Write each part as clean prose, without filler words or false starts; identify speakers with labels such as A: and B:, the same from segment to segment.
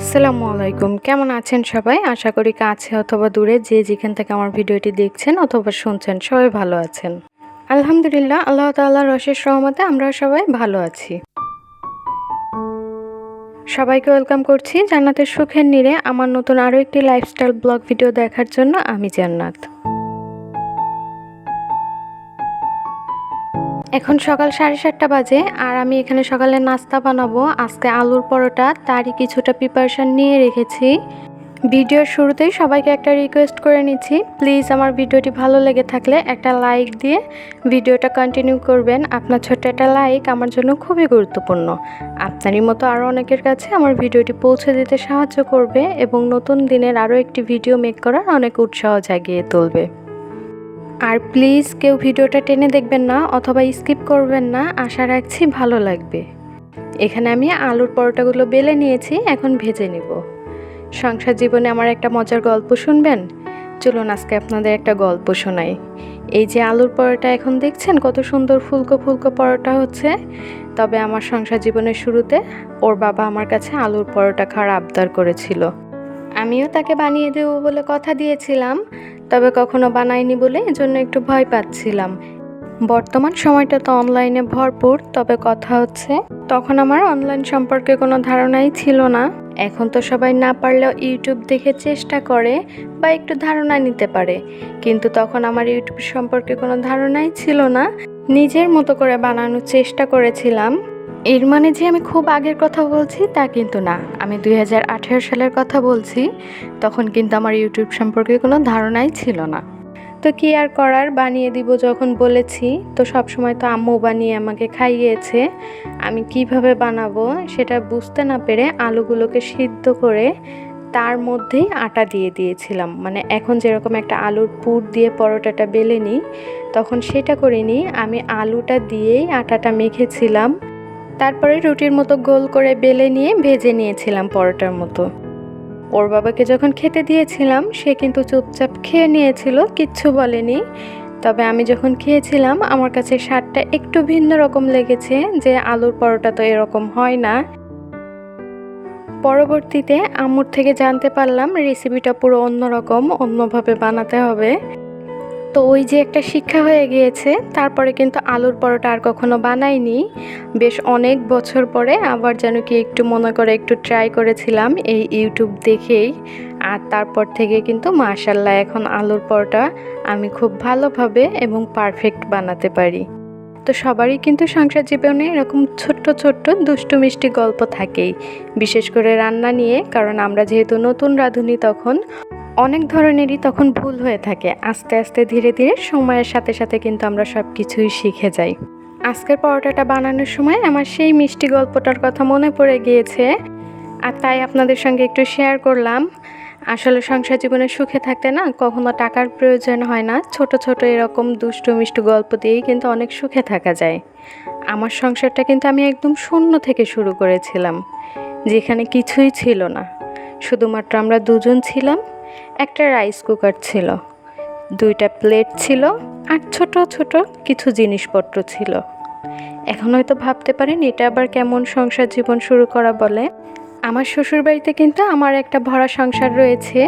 A: আসসালামু আলাইকুম। কেমন আছেন সবাই? আশা করি কাছে অথবা দূরে যে যেখান থেকে আমার ভিডিওটি দেখছেন অথবা শুনছেন সবাই ভালো আছেন। আলহামদুলিল্লাহ, আল্লাহ তাআলার অশেষ রহমতে আমরা সবাই ভালো আছি। সবাইকে ওয়েলকাম করছি জান্নাতের সুখের নীড়ে আমার নতুন আরও একটি লাইফস্টাইল ব্লগ ভিডিও দেখার জন্য। আমি জান্নাত। এখন সকাল 7:30 বাজে আর আমি এখানে সকালে নাস্তা বানাবো। আজকে আলুর পরোটা, তারই কিছুটা প্রিপারেশন নিয়ে রেখেছি। ভিডিওর শুরুতেই সবাইকে একটা রিকোয়েস্ট করে নিচ্ছি, প্লিজ আমার ভিডিওটি ভালো লেগে থাকলে একটা লাইক দিয়ে ভিডিওটা কন্টিনিউ করবেন। আপনার ছোট্ট একটা লাইক আমার জন্য খুবই গুরুত্বপূর্ণ। আপনারই মতো আরও অনেকের কাছে আমার ভিডিওটি পৌঁছে দিতে সাহায্য করবে এবং নতুন দিনের আরও একটি ভিডিও মেক করার অনেক উৎসাহ জাগিয়ে তুলবে। আর প্লিজ কেউ ভিডিওটা টেনে দেখবেন না অথবা স্কিপ করবেন না, আশা রাখছি ভালো লাগবে। এখানে আমি আলুর পরোটাগুলো বেলে নিয়েছি, এখন ভেজে নিব। সংসার জীবনে আমার একটা মজার গল্প শুনবেন? চলুন আজকে আপনাদের একটা গল্প শোনাই। এই যে আলুর পরোটা এখন দেখছেন কত সুন্দর ফুলকো ফুলকো পরোটা হচ্ছে, তবে আমার সংসার জীবনের শুরুতে ওর বাবা আমার কাছে আলুর পরোটা খাওয়ার আবদার করেছিল। আমিও তাকে বানিয়ে দেবো বলে কথা দিয়েছিলাম, তবে কখনো বানাইনি বলে এজন্য একটু ভয় পাচ্ছিলাম। বর্তমান সময়টা তো অনলাইনে ভরপুর, তবে কথা হচ্ছে তখন আমার অনলাইন সম্পর্কে কোনো ধারণাই ছিল না। এখন তো সবাই না পারলেও ইউটিউব দেখে চেষ্টা করে বা একটু ধারণা নিতে পারে, কিন্তু তখন আমার ইউটিউব সম্পর্কে কোনো ধারণাই ছিল না। নিজের মতো করে বানানোর চেষ্টা করেছিলাম। এর মানে যে আমি খুব আগের কথা বলছি তা কিন্তু না, আমি 2018 সালের কথা বলছি। তখন কিন্তু আমার ইউটিউব সম্পর্কে কোনো ধারণাই ছিল না। তো কি আর করার, বানিয়ে দিব যখন বলেছি। তো সব সময় তো আম্মু বানিয়ে আমাকে খাইয়েছে। আমি কিভাবে বানাবো সেটা বুঝতে না পেরে আলুগুলোকে সিদ্ধ করে তার মধ্যেই আটা দিয়ে দিয়েছিলাম। মানে এখন যেরকম একটা আলুর পুর দিয়ে পরোটাটা বেলে নিই, তখন সেটা করিনি, আমি আলুটা দিয়েই আটাটা মেখেছিলাম। তারপরে রুটির মতো গোল করে বেলে নিয়ে ভেজে নিয়েছিলাম পরোটার মতো। ওর বাবাকে যখন খেতে দিয়েছিলাম সে কিন্তু চুপচাপ খেয়ে নিয়েছিল, কিচ্ছু বলেনি। তবে আমি যখন খেয়েছিলাম আমার কাছে স্বাদটা একটু ভিন্ন রকম লেগেছে, যে আলুর পরোটা তো এরকম হয় না। পরবর্তীতে আম্মুর থেকে জানতে পারলাম রেসিপিটা পুরো অন্যরকম, অন্যভাবে বানাতে হবে। তো ওই যে একটা শিক্ষা হয়ে গিয়েছে, তারপরে কিন্তু আলুর পরোটা আর কখনো বানাইনি। বেশ অনেক বছর পরে আবার যেন কি একটু মনে করে একটু ট্রাই করেছিলাম এই ইউটিউব দেখেই। আর তারপর থেকে কিন্তু মাশাআল্লাহ এখন আলুর পরোটা আমি খুব ভালোভাবে এবং পারফেক্ট বানাতে পারি। তো সবারই কিন্তু সংসার জীবনে এরকম ছোট্ট ছোট্ট দুষ্টু মিষ্টি গল্প থাকেই, বিশেষ করে রান্না নিয়ে। কারণ আমরা যেহেতু নতুন রাঁধুনি, তখন অনেক ধরনেরই তখন ভুল হয়ে থাকে। আস্তে আস্তে ধীরে ধীরে সময়ের সাথে সাথে কিন্তু আমরা সব কিছুই শিখে যাই। আজকের পরোটাটা বানানোর সময় আমার সেই মিষ্টি গল্পটার কথা মনে পড়ে গিয়েছে, আর তাই আপনাদের সঙ্গে একটু শেয়ার করলাম। আসলে সংসার জীবনে সুখে থাকতে না কখনো টাকার প্রয়োজন হয় না, ছোট ছোট এরকম দুষ্টু মিষ্টি গল্প দিয়েই কিন্তু অনেক সুখে থাকা যায়। আমার সংসারটা কিন্তু আমি একদম শূন্য থেকে শুরু করেছিলাম, যেখানে কিছুই ছিল না, শুধুমাত্র আমরা দুজন ছিলাম। একটা রাইস কুকার ছিল, 2টা প্লেট ছিল, আর ছোট ছোট কিছু জিনিসপত্র ছিল। এখন হয়তো ভাবতে পারেন এটা আবার কেমন সংসার জীবন শুরু করা বলে। আমার শ্বশুরবাড়িতে কিন্তু আমার একটা ভরা সংসার রয়েছে,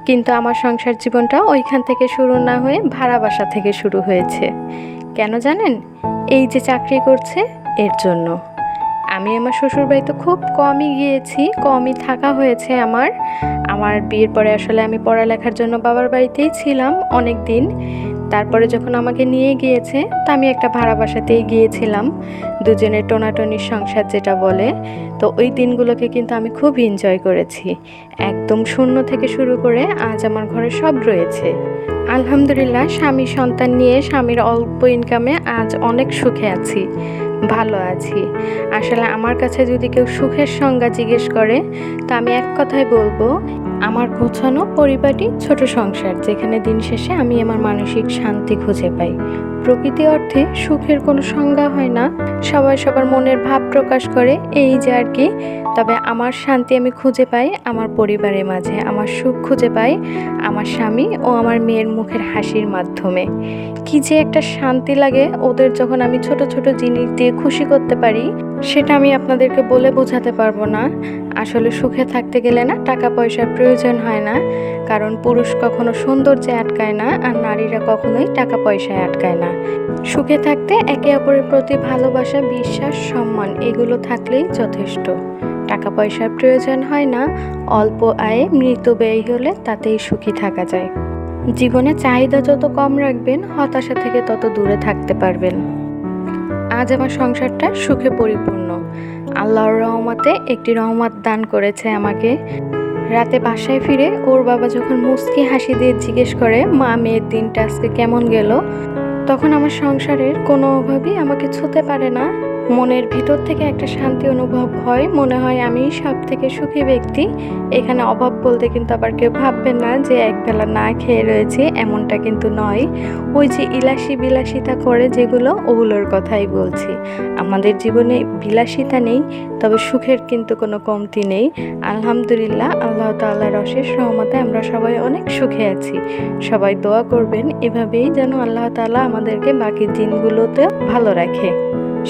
A: কিন্তু আমার সংসার জীবনটা ওইখান থেকে শুরু না হয়ে ভাড়া বাসা থেকে শুরু হয়েছে। কেন জানেন? এই যে চাকরি করছে এর জন্য। আমি আমার শ্বশুরবাড়িতে খুব কমই গিয়েছি, কমই থাকা হয়েছে আমার বিয়ের পরে। আসলে আমি পড়ালেখার জন্য বাবার বাড়িতেই ছিলাম অনেক দিন। তারপরে যখন আমাকে নিয়ে গিয়েছে, তা আমি একটা ভাড়া বাসাতেই গিয়েছিলাম, দুজনের টোনাটনির সংসার যেটা বলে। তো ওই দিনগুলোকে কিন্তু আমি খুব এনজয় করেছি। একদম শূন্য থেকে শুরু করে আজ আমার ঘরে সব রয়েছে আলহামদুলিল্লাহ। স্বামী সন্তান নিয়ে স্বামীর অল্প ইনকামে আজ অনেক সুখে আছি, ভালো আছি। আসলে আমার কাছে যদি কেউ সুখের সংজ্ঞা জিজ্ঞেস করে, তো আমি এক কথাই বলবো, আমার গোছানো পরিপাটি ছোট সংসার, যেখানে দিন শেষে আমি আমার মানসিক শান্তি খুঁজে পাই। প্রকৃতি অর্থে সুখের কোনো সংজ্ঞা হয় না, সবাই সবার মনের ভাব প্রকাশ করে, এই যে আর কি। তবে আমার শান্তি আমি খুঁজে পাই আমার পরিবারের মাঝে, আমার সুখ খুঁজে পাই আমার স্বামী ও আমার মেয়ের মুখের হাসির মাধ্যমে। কি যে একটা শান্তি লাগে ওদের যখন আমি ছোট ছোট জিনিস দিয়ে খুশি করতে পারি। সেটা আমি আপনাদেরকে বলে বোঝাতে পারবো না। আসলে সুখে থাকতে গেলে না টাকা পয়সার প্রয়োজন হয় না, কারণ পুরুষ কখনো সৌন্দর্যে আটকায় না, আর নারীরা কখনোই টাকা পয়সায় আটকায় না। সুখে থাকতে একে অপরের প্রতি ভালোবাসা, বিশ্বাস, সম্মান এগুলো থাকলেই যথেষ্ট। টাকা পয়সার প্রয়োজন হয় না, অল্প আয়ে মৃত ব্যয় হলে তাতেই সুখী থাকা যায়। জীবনে চাহিদা যত কম রাখবেন, হতাশা থেকে তত দূরে থাকতে পারবেন। আজ আমার সংসারটা সুখে পরিপূর্ণ। আল্লাহর রহমতে একটি রহমত দান করেছে আমাকে। রাতে বাসায় ফিরে ওর বাবা যখন মুচকি হাসি দিয়ে জিজ্ঞেস করে, মা মেয়ের দিনটা আজকে কেমন গেল, তখন আমার সংসারের কোনো অভাবই আমাকে ছুঁতে পারে না। মনের ভিতর থেকে একটা শান্তি অনুভব হয়, মনে হয় আমি সব থেকে সুখী ব্যক্তি। এখানে অভাব বলতে কিন্তু আবার কেউ ভাববেন না যে একবেলা না খেয়ে রয়েছে, এমনটা কিন্তু নয়। ওই যে বিলাসিতা করে যেগুলো, ওগুলোর কথাই বলছি। আমাদের জীবনে বিলাসিতা নেই, তবে সুখের কিন্তু কোনো কমতি নেই। আলহামদুলিল্লাহ, আল্লাহ তাআলার অশেষ রহমতে আমরা সবাই অনেক সুখে আছি। সবাই দোয়া করবেন এভাবেই যেন আল্লাহ তাআলা আমাদেরকে বাকি দিনগুলোতে ভালো রাখে।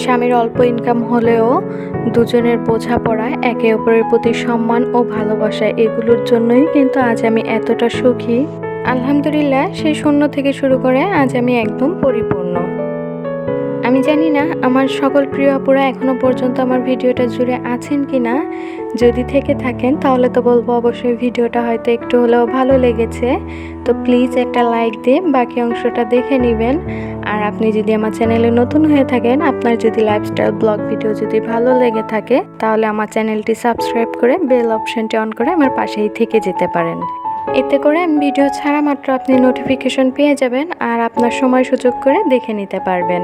A: স্বামীর অল্প ইনকাম হলেও দুজনের বোঝাপড়া, একে অপরের প্রতি সম্মান ও ভালোবাসা, এগুলোর জন্যই কিন্তু আজ আমি এতটা সুখী। আলহামদুলিল্লাহ, সেই শূন্য থেকে শুরু করে আজ আমি একদম পরিপূর্ণ। আমি জানি না আমার সকল প্রিয় আপুরা এখনো পর্যন্ত আমার ভিডিওটা জুড়ে আছেন কিনা। যদি থেকে থাকেন তাহলে তো বলবো অবশ্যই ভিডিওটা হয়তো একটু হলেও ভালো লেগেছে। তো প্লিজ একটা লাইক দিয়ে বাকি অংশটা দেখে নেবেন। আর আপনি যদি আমার চ্যানেলে নতুন হয়ে থাকেন, আপনার যদি লাইফস্টাইল ব্লগ ভিডিও যদি ভালো লেগে থাকে, তাহলে আমার চ্যানেলটি সাবস্ক্রাইব করে বেল অপশনটি অন করে আমার পাশেই থেকে যেতে পারেন। এতে করে আমি ভিডিও ছাড়া মাত্র আপনি নোটিফিকেশন পেয়ে যাবেন, আর আপনার সময় সুযোগ করে দেখে নিতে পারবেন।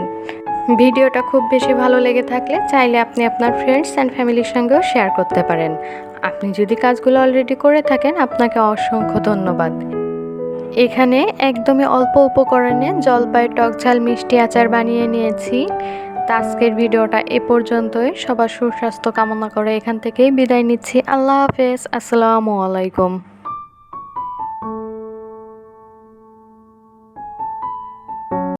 A: ভিডিওটা খুব বেশি ভালো লেগে থাকলে চাইলে আপনি আপনার ফ্রেন্ডস অ্যান্ড ফ্যামিলির সঙ্গেও শেয়ার করতে পারেন। আপনি যদি কাজগুলো অলরেডি করে থাকেন, আপনাকে অসংখ্য ধন্যবাদ। এখানে একদমই অল্প উপকরণে জলপাই টক ঝাল মিষ্টি আচার বানিয়ে নিয়েছি। তো আজকের ভিডিওটা এ পর্যন্তই। সবার সুস্বাস্থ্য কামনা করে এখান থেকেই বিদায় নিচ্ছি। আল্লাহ হাফেজ, আসসালামু আলাইকুম।